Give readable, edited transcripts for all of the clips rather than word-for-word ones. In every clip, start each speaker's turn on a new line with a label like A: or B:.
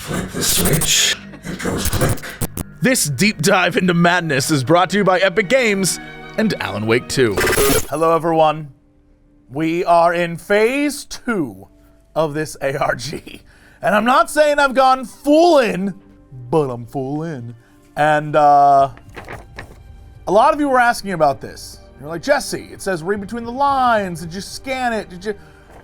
A: Flip the switch, it goes click.
B: This deep dive into madness is brought to you by Epic Games and Alan Wake 2. Hello everyone. We are in phase 2 of this ARG. And I'm not saying I've gone full in, but I'm full in. And a lot of you were asking about this. You're like, Jesse, it says read between the lines. Did you scan it?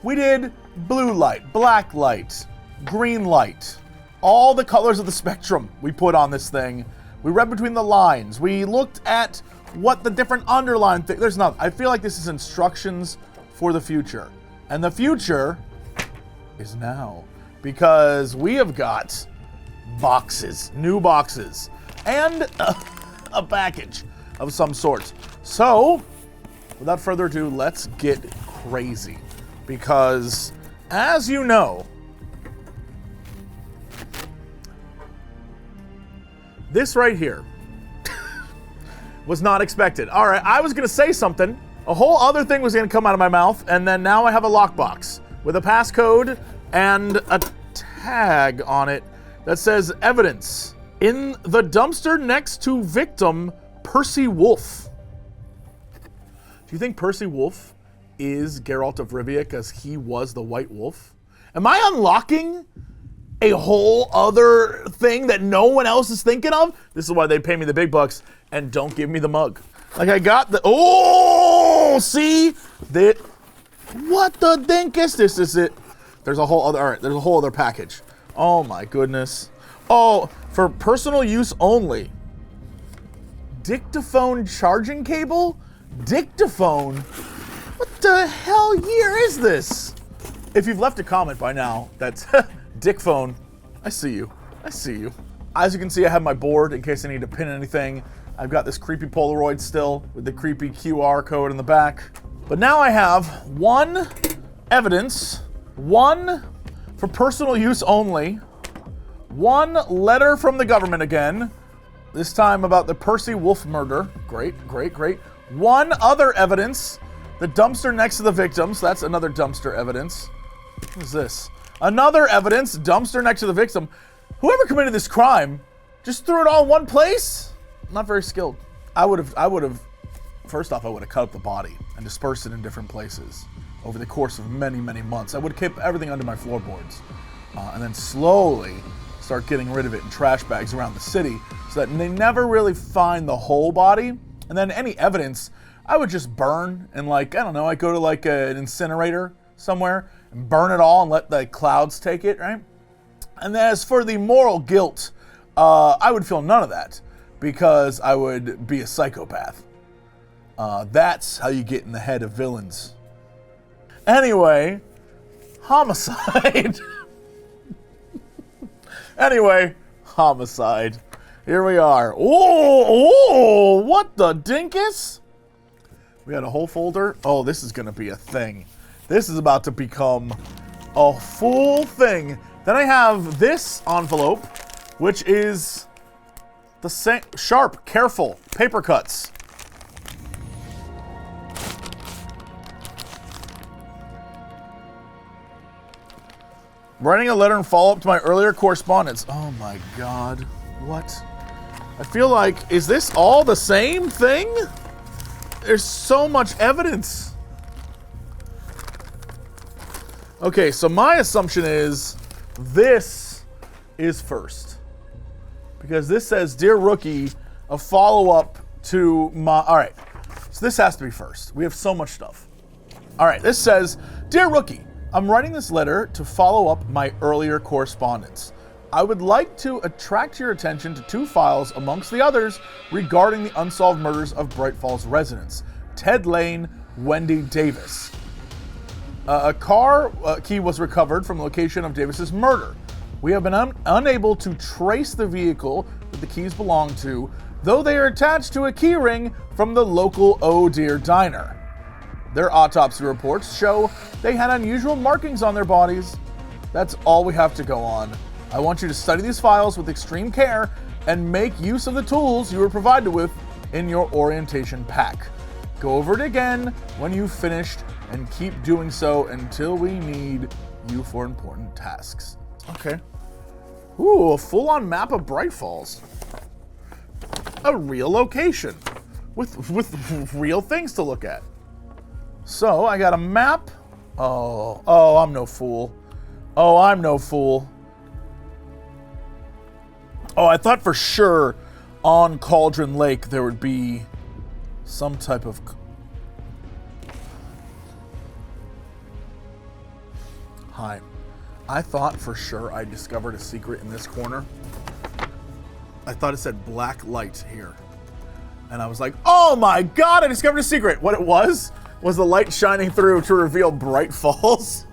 B: We did blue light, black light, green light. All the colors of the spectrum we put on this thing. We read between the lines. We looked at what the different underlying things. There's not. I feel like this is instructions for the future. And the future is now. Because we have got boxes, new boxes, and a package of some sort. So, without further ado, let's get crazy. Because, as you know, this right here was not expected. All right, I was going to say something. A whole other thing was going to come out of my mouth, and then now I have a lockbox with a passcode and a tag on it that says evidence in the dumpster next to victim Percy Wolf. Do you think Percy Wolf is Geralt of Rivia because he was the White Wolf? Am I unlocking a whole other thing that no one else is thinking of? This is why they pay me the big bucks and don't give me the mug. Like I got the, oh, see? That, what the dinkus? This is it. There's a whole other, all right, there's a whole other package. Oh my goodness. Oh, for personal use only. Dictaphone charging cable? Dictaphone? What the hell year is this? If you've left a comment by now, that's Dickphone. I see you. I see you. As you can see, I have my board in case I need to pin anything. I've got this creepy Polaroid still with the creepy QR code in the back. But now I have one evidence, one for personal use only, one letter from the government again, this time about the Percy Wolf murder. Great, great, great. One other evidence, the dumpster next to the victims. That's another dumpster evidence. What is this? Another evidence, dumpster next to the victim. Whoever committed this crime just threw it all in one place? Not very skilled. I would have, first off, I would have cut up the body and dispersed it in different places over the course of many, many months. I would have kept everything under my floorboards and then slowly start getting rid of it in trash bags around the city so that they never really find the whole body. And then any evidence, I would just burn and like, I don't know, I go to like an incinerator somewhere and burn it all and let the clouds take it, right? And then as for the moral guilt, I would feel none of that because I would be a psychopath. That's how you get in the head of villains. Anyway, homicide. Anyway, homicide. Here we are. Oh, what the dinkus? We got a whole folder. Oh, this is going to be a thing. This is about to become a full thing. Then I have this envelope, which is the same, sharp, careful, paper cuts. Writing a letter and follow-up to my earlier correspondence. Oh my God, what? I feel like, is this all the same thing? There's so much evidence. Okay, so my assumption is this is first. Because this says, Dear Rookie, a follow-up to my, all right, so this has to be first. We have so much stuff. All right, this says, Dear Rookie, I'm writing this letter to follow up my earlier correspondence. I would like to attract your attention to 2 files amongst the others regarding the unsolved murders of Bright Falls residents, Ted Lane, Wendy Davis. A car key was recovered from the location of Davis's murder. We have been unable to trace the vehicle that the keys belong to, though they are attached to a key ring from the local Oh Dear Diner. Their autopsy reports show they had unusual markings on their bodies. That's all we have to go on. I want you to study these files with extreme care and make use of the tools you were provided with in your orientation pack. Go over it again when you've finished and keep doing so until we need you for important tasks. Okay. Ooh, a full-on map of Bright Falls. A real location with real things to look at. So I got a map. Oh, I'm no fool. Oh, I'm no fool. Oh, I thought for sure on Cauldron Lake there would be some type of... Hi. I thought for sure I discovered a secret in this corner. I thought it said black light here. And I was like, oh my god, I discovered a secret. What it was the light shining through to reveal Bright Falls.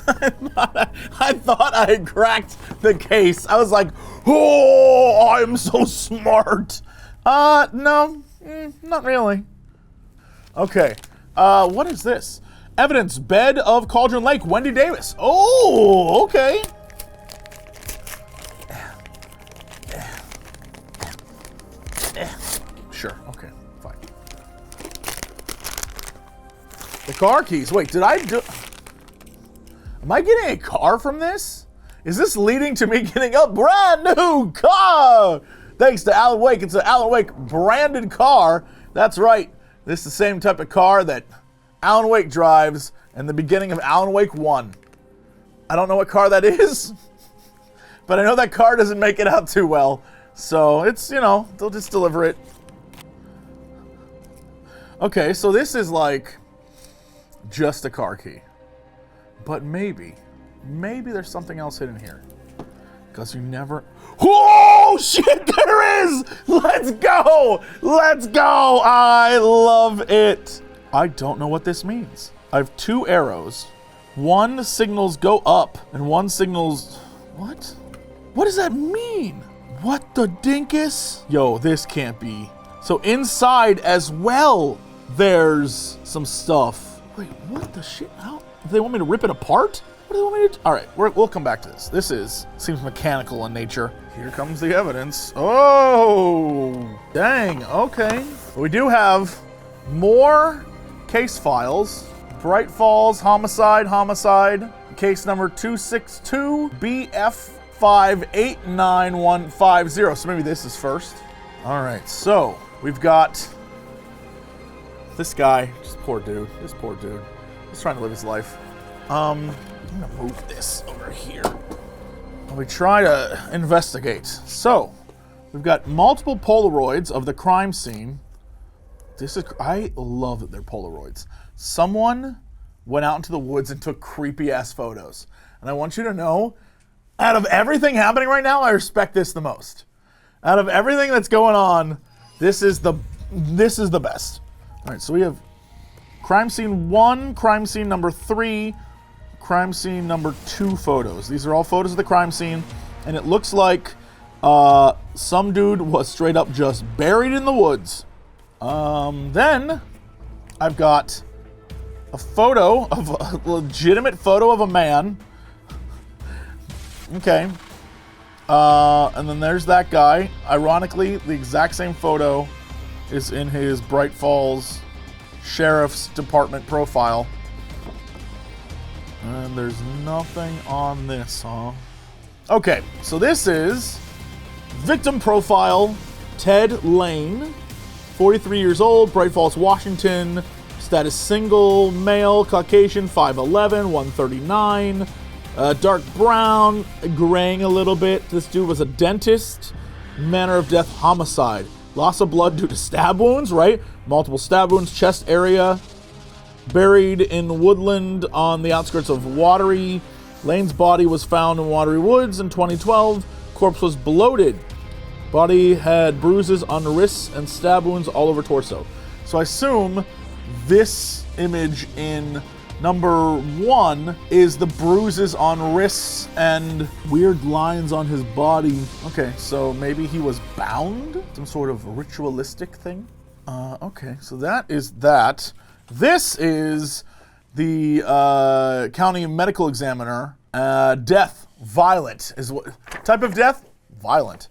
B: I thought I had cracked the case. I was like, oh, I'm so smart. No, not really. Okay, what is this? Evidence, bed of Cauldron Lake, Wendy Davis. Oh, okay. Sure, okay, fine. The car keys, wait, did I do... Am I getting a car from this? Is this leading to me getting a brand new car? Thanks to Alan Wake, it's an Alan Wake branded car. That's right, this is the same type of car that Alan Wake drives in the beginning of Alan Wake 1. I don't know what car that is, but I know that car doesn't make it out too well. So it's, you know, they'll just deliver it. Okay, so this is like just a car key. But maybe there's something else hidden here. Because you never... Oh, shit, there is! Let's go! Let's go! I love it. I don't know what this means. I have 2 arrows. One signals go up, and one signals... What? What does that mean? What the dinkus? Yo, this can't be. So inside as well, there's some stuff. Wait, what the shit? How? Do they want me to rip it apart? What do they want me to do? All right, we'll come back to this. This seems mechanical in nature. Here comes the evidence. Oh, dang, okay. We do have more case files. Bright Falls, homicide, case number 262 BF589150. So maybe this is first. All right, so we've got this guy, this poor dude. He's trying to live his life. I'm gonna move this over here. We try to investigate. So, we've got multiple Polaroids of the crime scene. I love that they're Polaroids. Someone went out into the woods and took creepy ass photos. And I want you to know, out of everything happening right now, I respect this the most. Out of everything that's going on, this is the best. All right, so we have crime scene 1, crime scene number 3, crime scene number 2 photos. These are all photos of the crime scene, and it looks like some dude was straight up just buried in the woods. Then I've got a legitimate photo of a man. Okay. And then there's that guy. Ironically, the exact same photo is in his Bright Falls Sheriff's Department profile. And there's nothing on this, huh? Okay, so this is victim profile, Ted Lane, 43 years old, Bright Falls, Washington, status single, male, Caucasian, 5'11", 139, dark brown, graying a little bit. This dude was a dentist, manner of death, homicide. Loss of blood due to stab wounds, right? Multiple stab wounds, chest area. Buried in woodland on the outskirts of Watery. Lane's body was found in Watery Woods in 2012. Corpse was bloated. Body had bruises on the wrists and stab wounds all over torso. So I assume this image in number 1 is the bruises on wrists and weird lines on his body. Okay, so maybe he was bound? Some sort of ritualistic thing? Okay, so that is that. This is the county medical examiner. Death, violent. Is what type of death? Violent.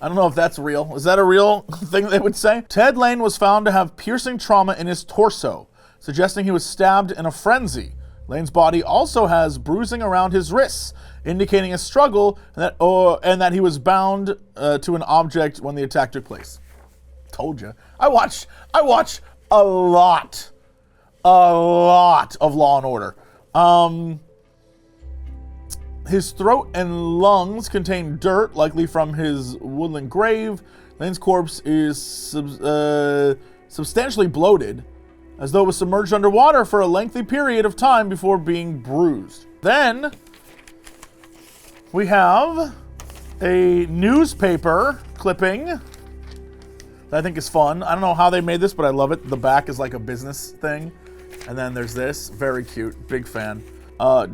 B: I don't know if that's real. Is that a real thing they would say? Ted Lane was found to have piercing trauma in his torso, suggesting he was stabbed in a frenzy. Lane's body also has bruising around his wrists indicating a struggle and that he was bound to an object when the attack took place. Told you. I watch a lot of Law and Order. His throat and lungs contain dirt, likely from his woodland grave. Lane's corpse is substantially bloated, as though it was submerged underwater for a lengthy period of time before being bruised. Then we have a newspaper clipping that I think is fun. I don't know how they made this, but I love it. The back is like a business thing. And then there's this, very cute, big fan.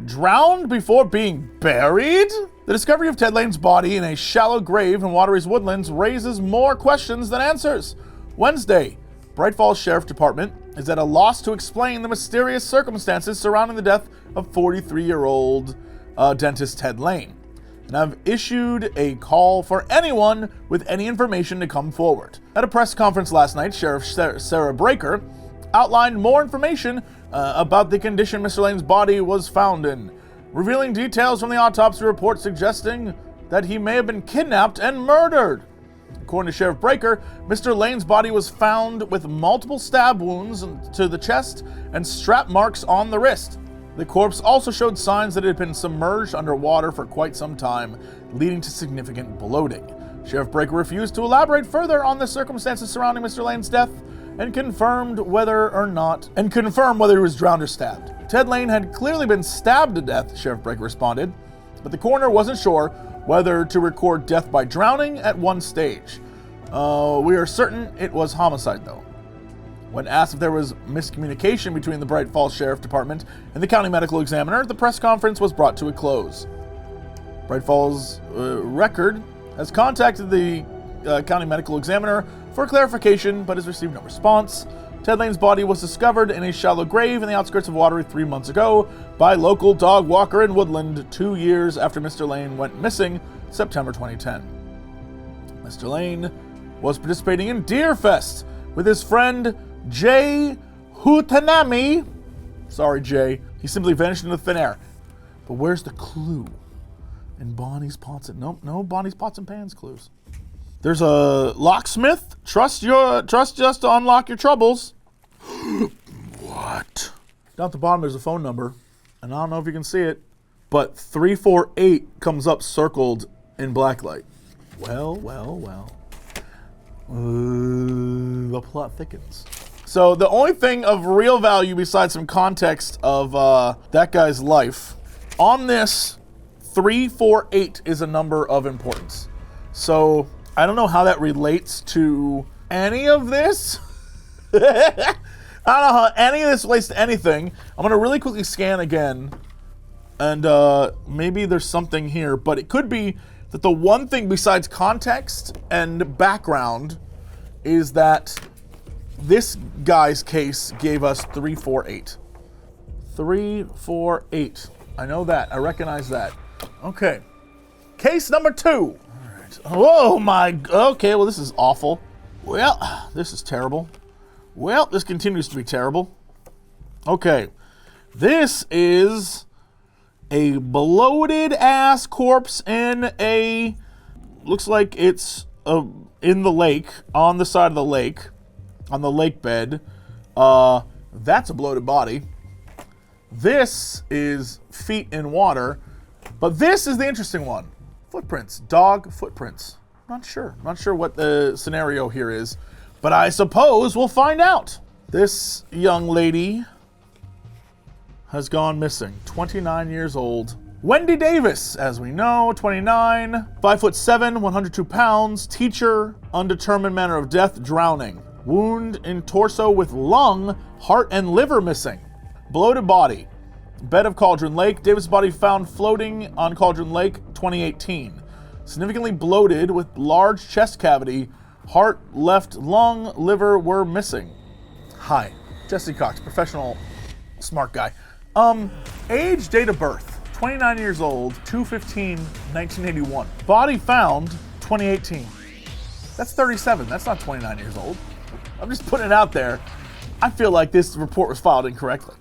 B: Drowned before being buried? The discovery of Ted Lane's body in a shallow grave in Watery's Woodlands raises more questions than answers. Wednesday, Bright Falls Sheriff Department is at a loss to explain the mysterious circumstances surrounding the death of 43-year-old dentist Ted Lane, and have issued a call for anyone with any information to come forward. At a press conference last night, Sheriff Sarah Breaker outlined more information about the condition Mr. Lane's body was found in, revealing details from the autopsy report suggesting that he may have been kidnapped and murdered. According to Sheriff Breaker, Mr. Lane's body was found with multiple stab wounds to the chest and strap marks on the wrist. The corpse also showed signs that it had been submerged underwater for quite some time, leading to significant bloating. Sheriff Breaker refused to elaborate further on the circumstances surrounding Mr. Lane's death and confirmed whether he was drowned or stabbed. Ted Lane had clearly been stabbed to death, Sheriff Breaker responded, but the coroner wasn't sure whether to record death by drowning at one stage. We are certain it was homicide, though. When asked if there was miscommunication between the Bright Falls Sheriff Department and the County Medical Examiner, the press conference was brought to a close. Bright Falls Record has contacted the County Medical Examiner for clarification, but has received no response. Ted Lane's body was discovered in a shallow grave in the outskirts of Watery 3 months ago by local dog walker in Woodland 2 years after Mr. Lane went missing September 2010. Mr. Lane was participating in Deer Fest with his friend Jay Hutanami. Sorry, Jay. He simply vanished into thin air. But where's the clue? In Bonnie's Pots and... No Bonnie's Pots and Pans clues. There's a locksmith. Trust just to unlock your troubles. What? Down at the bottom there's a phone number, and I don't know if you can see it, but 348 comes up circled in blacklight. Well. The plot thickens. So the only thing of real value besides some context of that guy's life, on this, 348 is a number of importance. So I don't know how that relates to any of this. I don't know how any of this relates to anything. I'm going to really quickly scan again, and maybe there's something here, but it could be that the one thing besides context and background is that this guy's case gave us 348. 348. I know that. I recognize that. Okay. Case number 2. All right. Oh my. Okay, well, this is awful. Well, this is terrible. Well, this continues to be terrible. Okay. This is a bloated ass corpse in a, looks like it's in the lake, on the side of the lake, on the lake bed. That's a bloated body. This is feet in water, but this is the interesting one. Footprints, dog footprints. Not sure what the scenario here is, but I suppose we'll find out. This young lady has gone missing, 29 years old. Wendy Davis, as we know, 29, 5'7", 102 pounds, teacher, undetermined manner of death, drowning. Wound in torso with lung, heart, and liver missing. Bloated body, bed of Cauldron Lake. Davis' body found floating on Cauldron Lake, 2018. Significantly bloated with large chest cavity, heart, left lung, liver were missing. Hi, Jesse Cox, professional, smart guy. Age, date of birth, 29 years old, 2/15/1981. Body found, 2018. That's 37, that's not 29 years old. I'm just putting it out there. I feel like this report was filed incorrectly.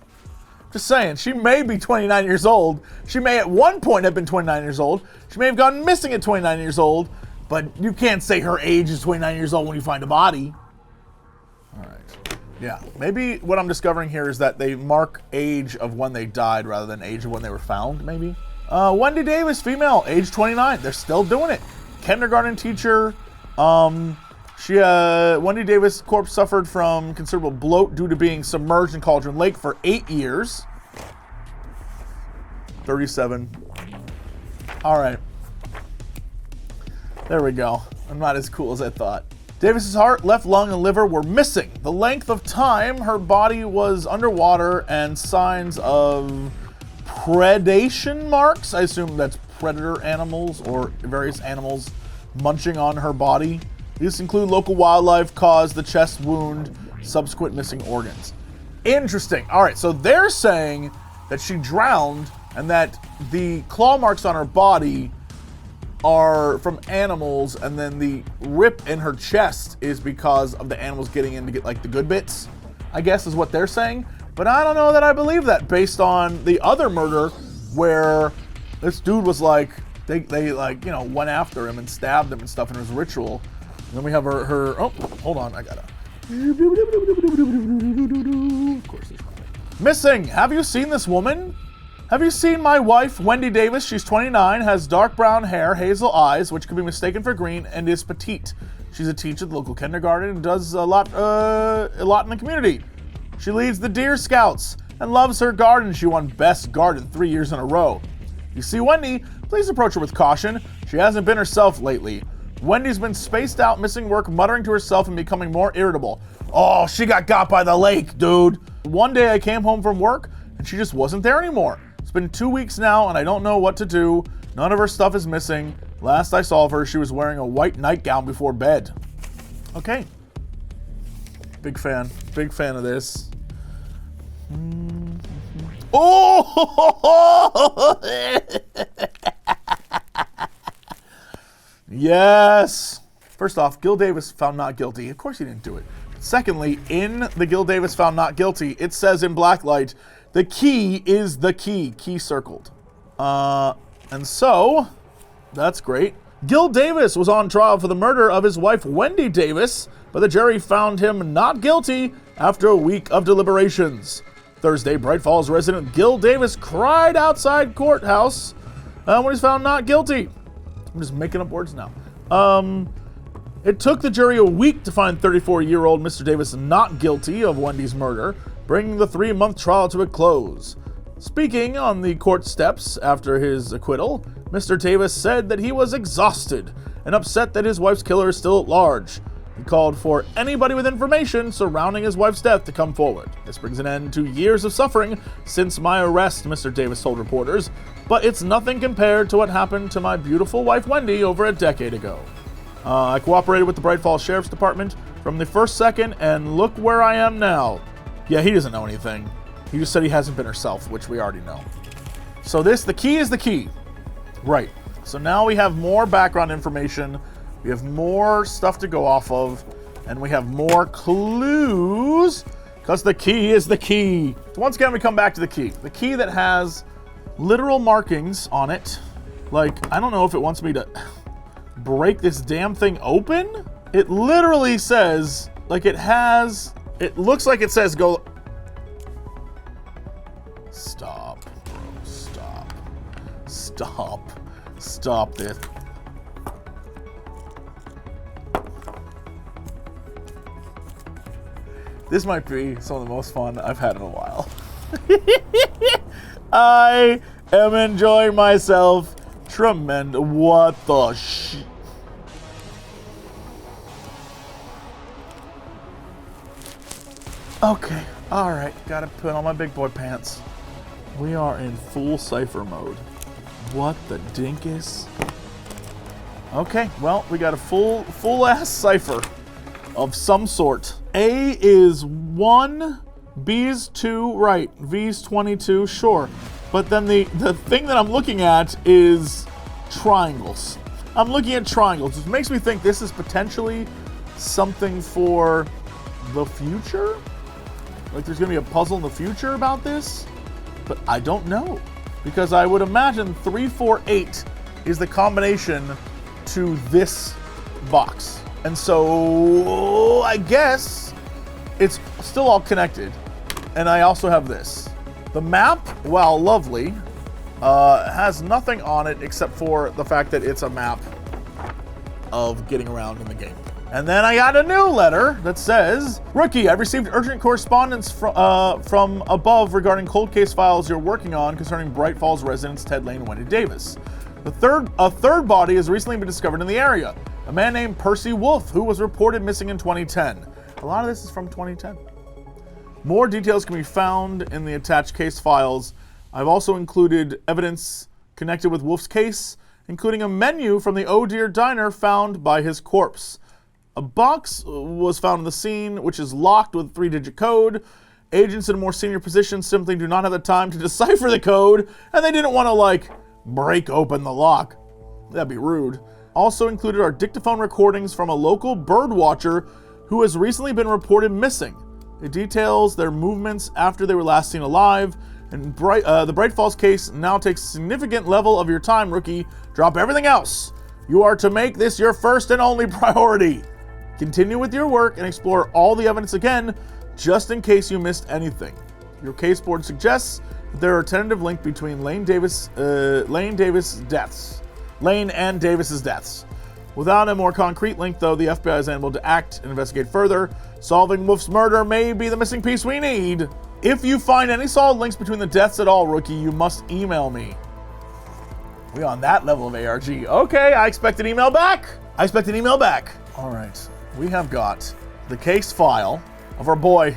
B: Just saying, she may be 29 years old. She may at one point have been 29 years old. She may have gone missing at 29 years old, but you can't say her age is 29 years old when you find a body. All right. Yeah, maybe what I'm discovering here is that they mark age of when they died rather than age of when they were found, maybe. Wendy Davis, female, age 29. They're still doing it. Kindergarten teacher. Wendy Davis' corpse suffered from considerable bloat due to being submerged in Cauldron Lake for 8 years. 37. All right. There we go. I'm not as cool as I thought. Davis's heart, left lung, and liver were missing. The length of time her body was underwater and signs of predation marks. I assume that's predator animals or various animals munching on her body. These include local wildlife caused the chest wound, subsequent missing organs. Interesting. All right, so they're saying that she drowned and that the claw marks on her body are from animals, and then the rip in her chest is because of the animals getting in to get like the good bits, I guess is what they're saying. But I don't know that I believe that based on the other murder where this dude was like, they like, you know, went after him and stabbed him and stuff in his ritual. And then we have her, oh, hold on, I gotta. Of course there's nothing. Missing, have you seen this woman? Have you seen my wife, Wendy Davis? She's 29, has dark brown hair, hazel eyes, which could be mistaken for green, and is petite. She's a teacher at the local kindergarten and does a lot in the community. She leads the Deer Scouts and loves her garden. She won Best Garden 3 years in a row. You see Wendy, please approach her with caution. She hasn't been herself lately. Wendy's been spaced out, missing work, muttering to herself and becoming more irritable. Oh, she got by the lake, dude. One day I came home from work and she just wasn't there anymore. It's been 2 weeks now and I don't know what to do. None of her stuff is missing. Last I saw of her, she was wearing a white nightgown before bed. Okay. Big fan of this. Oh! Yes. First off, Gil Davis found not guilty. Of course he didn't do it. Secondly, in the Gil Davis found not guilty, it says in black light, the key is the key circled. And so, that's great. Gil Davis was on trial for the murder of his wife, Wendy Davis, but the jury found him not guilty after a week of deliberations. Thursday, Bright Falls resident Gil Davis cried outside courthouse when he was found not guilty. I'm just making up words now. It took the jury a week to find 34-year-old Mr. Davis not guilty of Wendy's murder, bringing the 3-month trial to a close. Speaking on the court steps after his acquittal, Mr. Davis said that he was exhausted and upset that his wife's killer is still at large. He called for anybody with information surrounding his wife's death to come forward. This brings an end to years of suffering since my arrest, Mr. Davis told reporters, but it's nothing compared to what happened to my beautiful wife Wendy over a decade ago. I cooperated with the Bright Falls Sheriff's Department from the first second, and look where I am now. Yeah, he doesn't know anything. He just said he hasn't been herself, which we already know. So the key is the key. Right. So now we have more background information. We have more stuff to go off of, and we have more clues, because the key is the key. So once again, we come back to the key. The key that has literal markings on it. Like, I don't know if it wants me to break this damn thing open. It literally says, like it looks like it says go. Stop, bro, stop this. This might be some of the most fun I've had in a while. I am enjoying myself tremendous. What the sh... Okay, alright, gotta put on my big boy pants. We are in full cipher mode. What the dinkus? Okay, well, we got a full ass cipher of some sort. A is 1, B is 2, right, V is 22, sure. But then the thing that I'm looking at is triangles. I'm looking at triangles, which makes me think this is potentially something for the future? Like there's gonna be a puzzle in the future about this? But I don't know, because I would imagine 348 is the combination to this box. And so I guess it's still all connected. And I also have this. The map, while lovely, has nothing on it except for the fact that it's a map of getting around in the game. And then I got a new letter that says, Rookie, I've received urgent correspondence from above regarding cold case files you're working on concerning Bright Falls residents Ted Lane and Wendy Davis. A third body has recently been discovered in the area. A man named Percy Wolf, who was reported missing in 2010. A lot of this is from 2010. More details can be found in the attached case files. I've also included evidence connected with Wolf's case, including a menu from the Oh Dear Diner found by his corpse. A box was found in the scene, which is locked with a 3-digit code. Agents in more senior positions simply do not have the time to decipher the code, and they didn't want to, break open the lock. That'd be rude. Also included are dictaphone recordings from a local bird watcher who has recently been reported missing. It details their movements after they were last seen alive, and the Bright Falls case now takes a significant level of your time, Rookie. Drop everything else. You are to make this your first and only priority. Continue with your work and explore all the evidence again, just in case you missed anything. Your case board suggests that there are a tentative link between Lane and Davis's deaths. Without a more concrete link, though, the FBI is unable to act and investigate further. Solving Wolf's murder may be the missing piece we need. If you find any solid links between the deaths at all, Rookie, you must email me. We on that level of ARG. Okay, I expect an email back. All right. We have got the case file of our boy.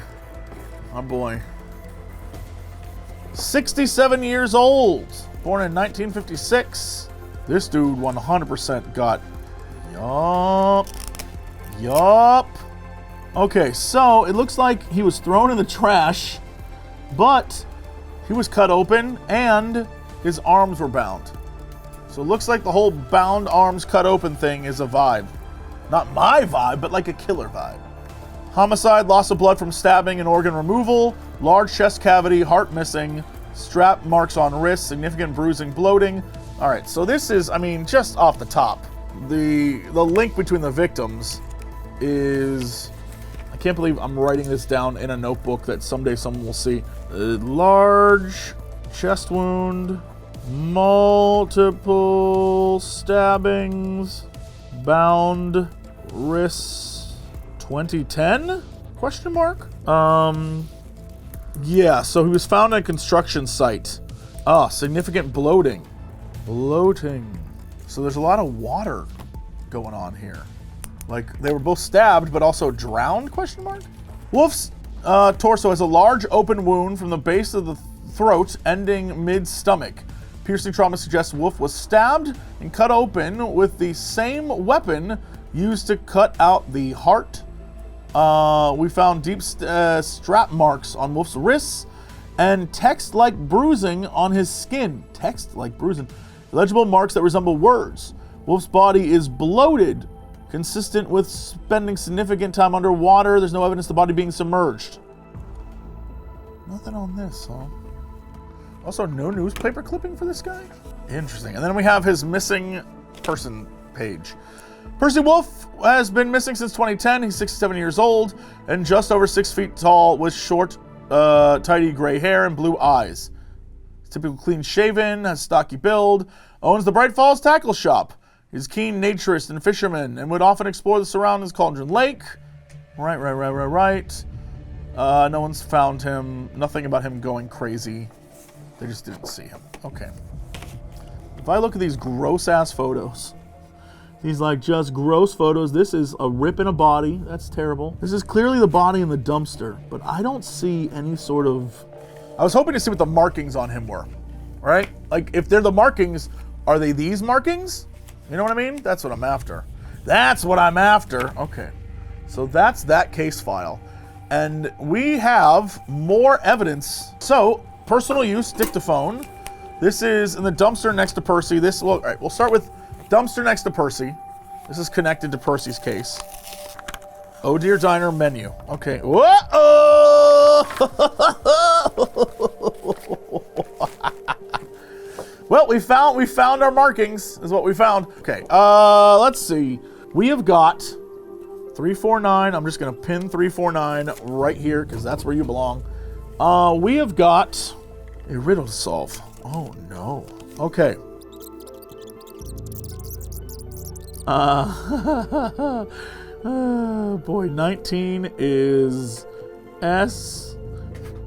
B: 67 years old, born in 1956. This dude 100% got, yup. Okay, so it looks like he was thrown in the trash, but he was cut open and his arms were bound. So it looks like the whole bound arms cut open thing is a vibe. Not my vibe, but like a killer vibe. Homicide, loss of blood from stabbing and organ removal, large chest cavity, heart missing, strap marks on wrist, significant bruising, bloating. All right, so this is, just off the top, the link between the victims is, I can't believe I'm writing this down in a notebook that someday someone will see. Large chest wound, multiple stabbings, bound wrists, 2010? Question mark? Yeah, so he was found at a construction site. Significant bloating. So there's a lot of water going on here. Like, they were both stabbed, but also drowned, question mark? Wolf's torso has a large open wound from the base of the throat ending mid-stomach. Piercing trauma suggests Wolf was stabbed and cut open with the same weapon used to cut out the heart. We found deep strap marks on Wolf's wrists and text-like bruising on his skin. Text-like bruising. Legible marks that resemble words. Wolf's body is bloated, consistent with spending significant time underwater. There's no evidence of the body being submerged. Nothing on this, huh? Also, no newspaper clipping for this guy? Interesting. And then we have his missing person page. Percy Wolf has been missing since 2010. He's 67 years old and just over 6 feet tall with short, tidy gray hair and blue eyes. He's typically clean shaven, has stocky build, owns the Bright Falls Tackle Shop. He's a keen naturist and fisherman and would often explore the surroundings of Cauldron Lake. Right. No one's found him. Nothing about him going crazy. They just didn't see him. Okay. If I look at these gross-ass photos, these just gross photos, this is a rip in a body. That's terrible. This is clearly the body in the dumpster, but I don't see any sort of... I was hoping to see what the markings on him were, right? Like, if they're the markings, are they these markings? You know what I mean? That's what I'm after. Okay. So that's that case file. And we have more evidence. So, personal use dictaphone. This is in the dumpster next to Percy. All right, we'll start with dumpster next to Percy. This is connected to Percy's case. Oh Dear Diner menu. Okay. Whoa! Well, we found our markings, is what we found. Okay, let's see. We have got 349. I'm just gonna pin 349 right here, because that's where you belong. We have got a riddle to solve. Oh no. Okay. Boy, 19 is S.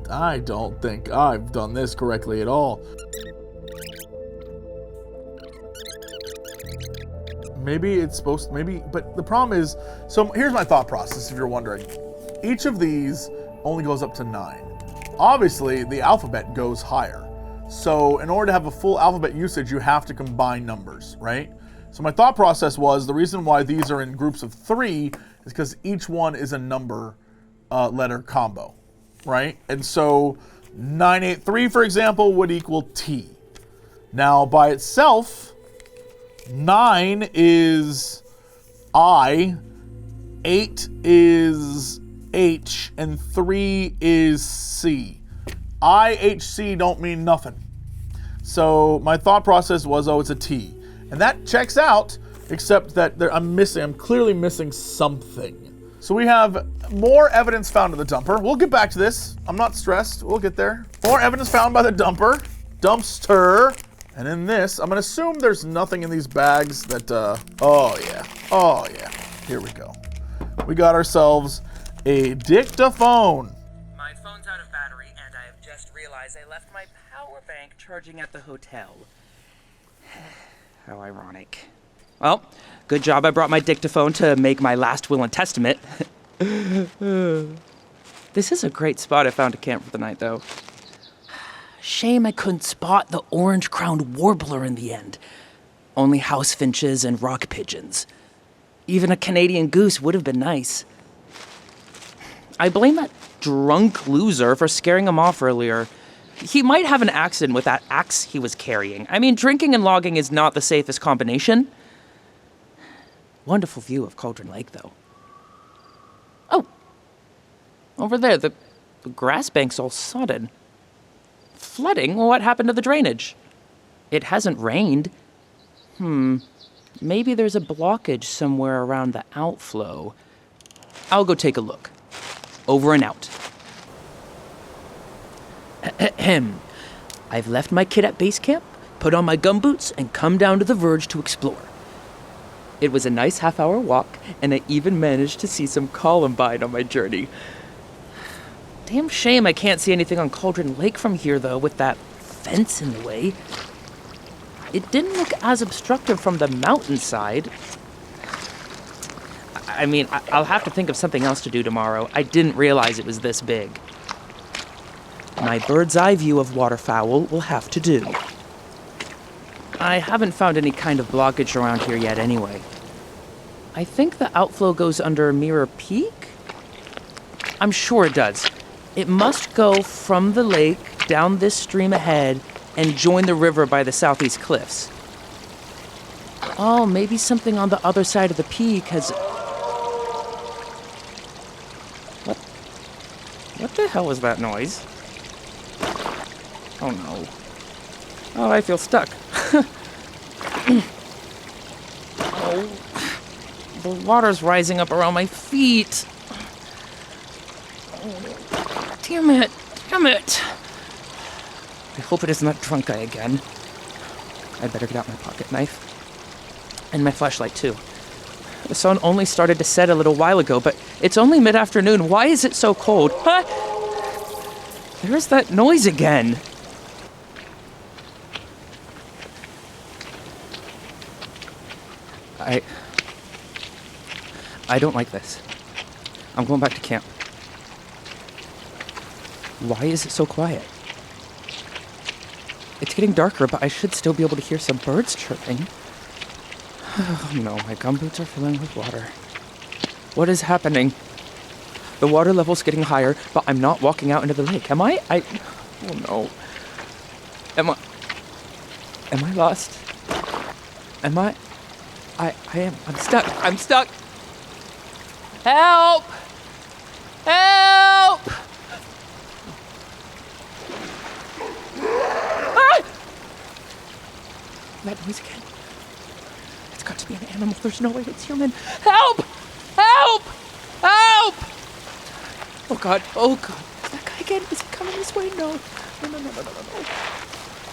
B: I don't think I've done this correctly at all. Maybe it's supposed to, maybe, but the problem is, so here's my thought process if you're wondering. Each of these only goes up to 9. Obviously, the alphabet goes higher. So in order to have a full alphabet usage, you have to combine numbers, right? So my thought process was, the reason why these are in groups of 3 is because each one is a number letter combo, right? And so 983, for example, would equal T. Now, by itself, 9 is I, 8 is H, and 3 is C. IHC don't mean nothing. So my thought process was, oh, it's a T. And that checks out, except that I'm clearly missing something. So we have more evidence found in the dumper. We'll get back to this. I'm not stressed. We'll get there. More evidence found by the dumpster. And in this, I'm gonna assume there's nothing in these bags that, oh yeah. Here we go. We got ourselves a dictaphone.
C: My phone's out of battery, and I have just realized I left my power bank charging at the hotel. How ironic. Well, good job I brought my dictaphone to make my last will and testament. This is a great spot I found to camp for the night, though. Shame I couldn't spot the orange-crowned warbler in the end. Only house finches and rock pigeons. Even a Canadian goose would have been nice. I blame that drunk loser for scaring him off earlier. He might have an accident with that axe he was carrying. I mean, drinking and logging is not the safest combination. Wonderful view of Cauldron Lake, though. Oh, over there, the grass bank's all sodden. Flooding? Well, what happened to the drainage? It hasn't rained. Maybe there's a blockage somewhere around the outflow. I'll go take a look. Over and out. I've left my kit at base camp, put on my gumboots, and come down to the verge to explore. It was a nice half-hour walk, and I even managed to see some columbine on my journey. Damn shame I can't see anything on Cauldron Lake from here, though, with that fence in the way. It didn't look as obstructive from the mountainside. I mean, I'll have to think of something else to do tomorrow. I didn't realize it was this big. My bird's eye view of waterfowl will have to do. I haven't found any kind of blockage around here yet anyway. I think the outflow goes under Mirror Peak? I'm sure it does. It must go from the lake down this stream ahead and join the river by the southeast cliffs. Oh, maybe something on the other side of the peak has... What the hell was that noise? Oh no. Oh, I feel stuck. Oh, the water's rising up around my feet. Oh, damn it. I hope it isn't that drunk guy again. I'd better get out my pocket knife. And my flashlight, too. The sun only started to set a little while ago, but it's only mid-afternoon. Why is it so cold? Huh? There's that noise again. I don't like this. I'm going back to camp. Why is it so quiet? It's getting darker, but I should still be able to hear some birds chirping. Oh no, my gumboots are filling with water. What is happening? The water level's getting higher, but I'm not walking out into the lake. Am I? Oh no. Am I lost? Am I? I am. I'm stuck. Help! Help! that noise again. It's got to be an animal. There's no way it's human. Help! Help! Help! Oh God, oh God. Is that guy again? Is he coming this way? No. No.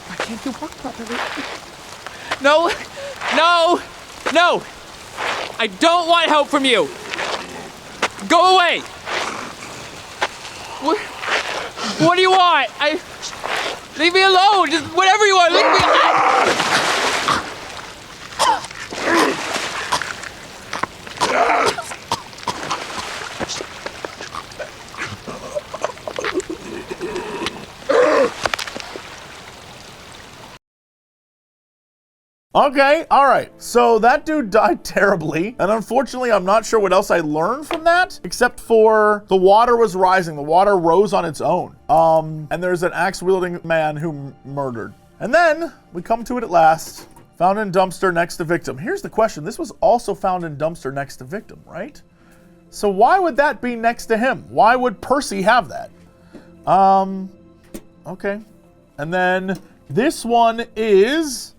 C: Why can't you walk properly? No! I don't want help from you! Go away! What do you want? Leave me alone! Just whatever you want, leave me alone!
B: Okay, alright. So that dude died terribly, and unfortunately I'm not sure what else I learned from that, except for the water was rising. The water rose on its own. And there's an axe-wielding man who murdered. And then, we come to it at last. Found in dumpster next to victim. Here's the question. This was also found in dumpster next to victim, right? So why would that be next to him? Why would Percy have that? Okay. And then this one is,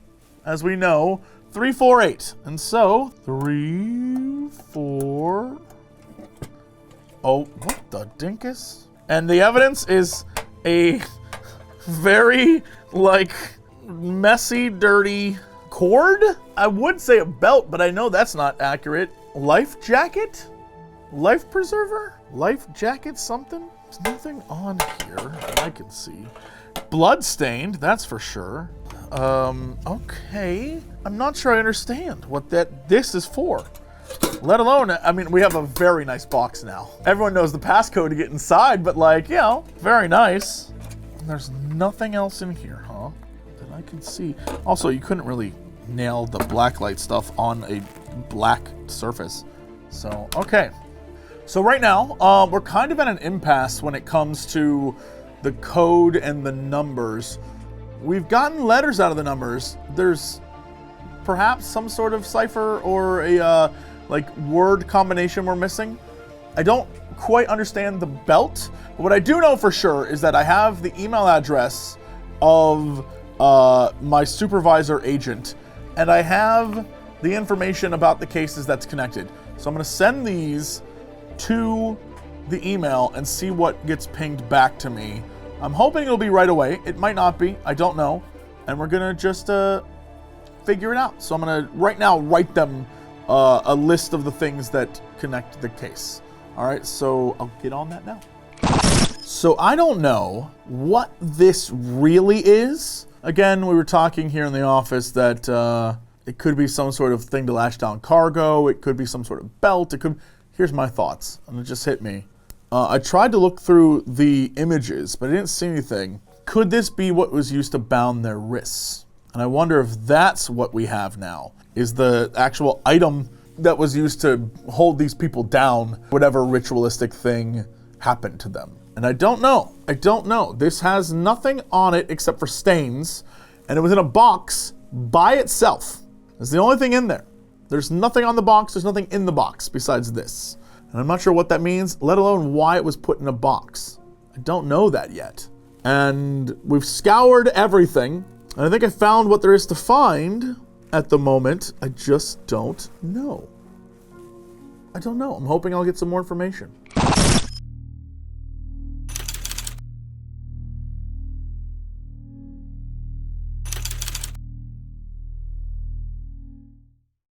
B: as we know, 348. And so, 3, 4... Oh, what the dinkus? And the evidence is a very, like, messy, dirty cord? I would say a belt, but I know that's not accurate. Life jacket? Life preserver? Life jacket something? There's nothing on here that I can see. Bloodstained, that's for sure. Okay. I'm not sure I understand what this is for. Let alone, I mean, we have a very nice box now. Everyone knows the passcode to get inside, but like, you know, very nice. And there's nothing else in here, huh? That I can see. Also, you couldn't really nail the blacklight stuff on a black surface. So, okay. So right now, we're kind of at an impasse when it comes to the code and the numbers. We've gotten letters out of the numbers. There's perhaps some sort of cipher or a like word combination we're missing. I don't quite understand the belt, but what I do know for sure is that I have the email address of my supervisor agent, and I have the information about the cases that's connected. So I'm gonna send these to the email and see what gets pinged back to me. I'm hoping it'll be right away. It might not be, I don't know. And we're gonna just figure it out. So I'm gonna right now write them a list of the things that connect the case. All right, so I'll get on that now. So I don't know what this really is. Again, we were talking here in the office that it could be some sort of thing to latch down cargo. It could be some sort of belt. It could. Here's my thoughts, and it just hit me. I tried to look through the images, but I didn't see anything. Could this be what was used to bound their wrists? And I wonder if that's what we have now, is the actual item that was used to hold these people down, whatever ritualistic thing happened to them. And I don't know. I don't know. This has nothing on it except for stains, and it was in a box by itself. It's the only thing in there. There's nothing on the box. There's nothing in the box besides this. And I'm not sure what that means, let alone why it was put in a box. I don't know that yet. And we've scoured everything. And I think I found what there is to find at the moment. I just don't know. I don't know. I'm hoping I'll get some more information.